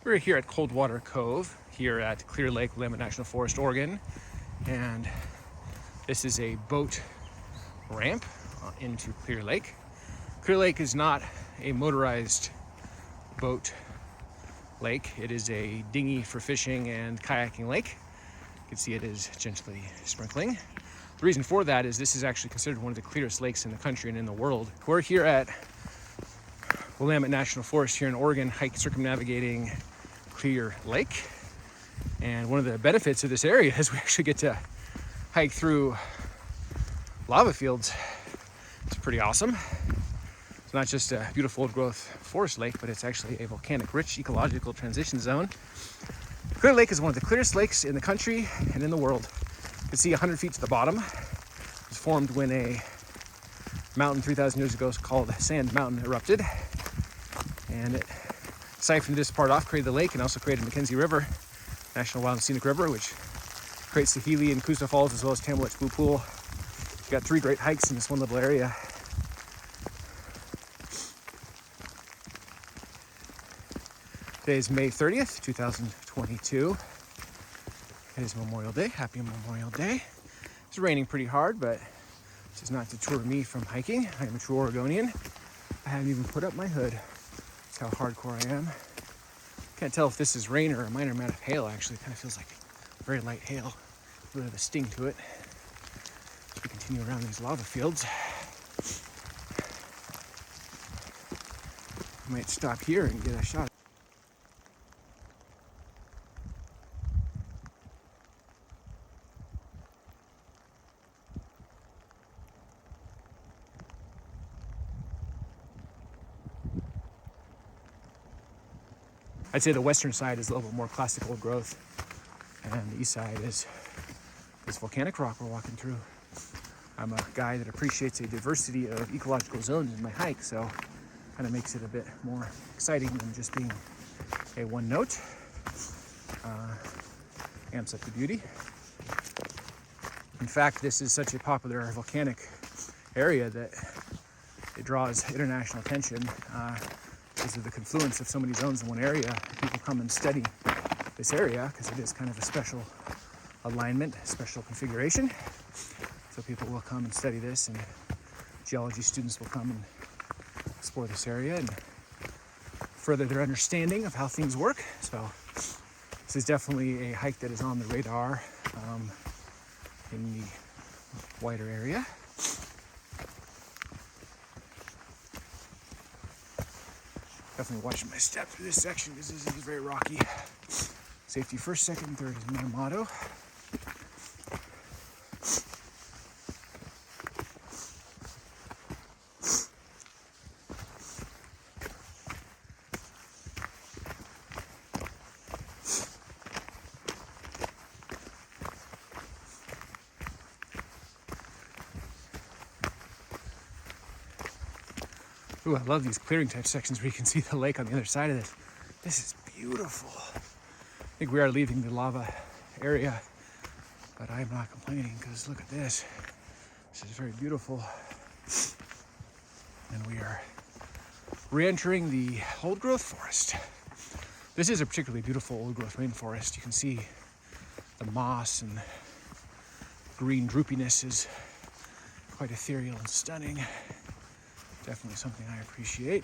We're here at Coldwater Cove, here at Clear Lake, Willamette National Forest, Oregon. And this is a boat ramp into Clear Lake. Clear Lake is not a motorized boat lake. It is a dinghy for fishing and kayaking lake. You can see it is gently sprinkling. The reason for that is this is actually considered one of the clearest lakes in the country and in the world. We're here at Willamette National Forest here in Oregon, circumnavigating Clear Lake. And one of the benefits of this area is we actually get to hike through lava fields. It's pretty awesome. It's not just a beautiful old growth forest lake, but it's actually a volcanic rich ecological transition zone. Clear Lake is one of the clearest lakes in the country and in the world. You can see 100 feet to the bottom. It was formed when a mountain 3,000 years ago called Sand Mountain erupted. And it siphoned this part off, created the lake, and also created McKenzie River, National Wild and Scenic River, which creates the Healy and Koosa Falls, as well as Tamlet's Blue Pool. We've got 3 great hikes in this one little area. Today is May 30th, 2022. It is Memorial Day. Happy Memorial Day. It's raining pretty hard, but this is not to deter me from hiking. I am a true Oregonian. I haven't even put up my hood. That's how hardcore I am. Can't tell if this is rain or a minor amount of hail, actually. It kind of feels like very light hail. A bit of a sting to it. As we continue around these lava fields. I might stop here and get a shot. I'd say the western side is a little bit more classic old growth, and the east side is this volcanic rock we're walking through. I'm a guy that appreciates a diversity of ecological zones in my hike, so kind of makes it a bit more exciting than just being a one note. Amps up the beauty. In fact, this is such a popular volcanic area that it draws international attention. Because of the confluence of so many zones in one area, people come and study this area because it is kind of a special alignment, special configuration. So people will come and study this, and geology students will come and explore this area and further their understanding of how things work. So this is definitely a hike that is on the radar in the wider area. Definitely watching my step through this section because this is very rocky. Safety first, second, third is my motto. Ooh, I love these clearing type sections where you can see the lake on the other side of this. This is beautiful. I think we are leaving the lava area, but I'm not complaining because look at this. This is very beautiful. And we are re-entering the old growth forest. This is a particularly beautiful old growth rainforest. You can see the moss and green droopiness is quite ethereal and stunning. Definitely something I appreciate.